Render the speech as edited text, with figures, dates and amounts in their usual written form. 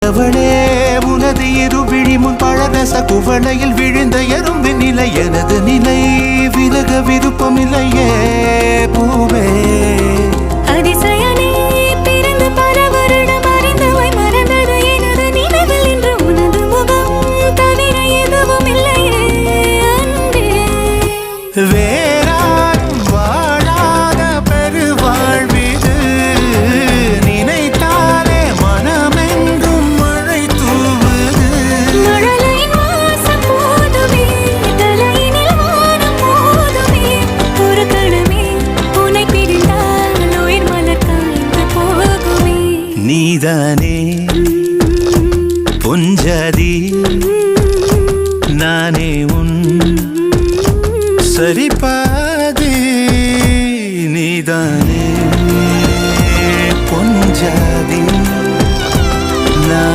அவளே உனது இருவிழி முன் பழரச குவளையில் விழுந்த எறும்பின் நிலை எனது நிலை விலக விருப்பமில்லையே பூவே அதிசயனே பிறந்து பல வருடம் அறிந்தவை மறந்தது எனது நினைவில் இன்று உனது முகம் தவிர எதுவும் இல்லையே அன்பே வேறாரும் வாழாத பெருவாழ்விது நினைத்தாலே மனமெங்கும் மழை தூவுது மழலையின் வாசம் போதுமே தலையினில் வானம் போதுமே ஒரு கணமே உன்னை பிரிந்தால் உயிர் மலர் காய்ந்து போகுமே நீதானே பொஞ்சாதி நானே உன் சரிபாதி நீதானே பொஞ்சாதி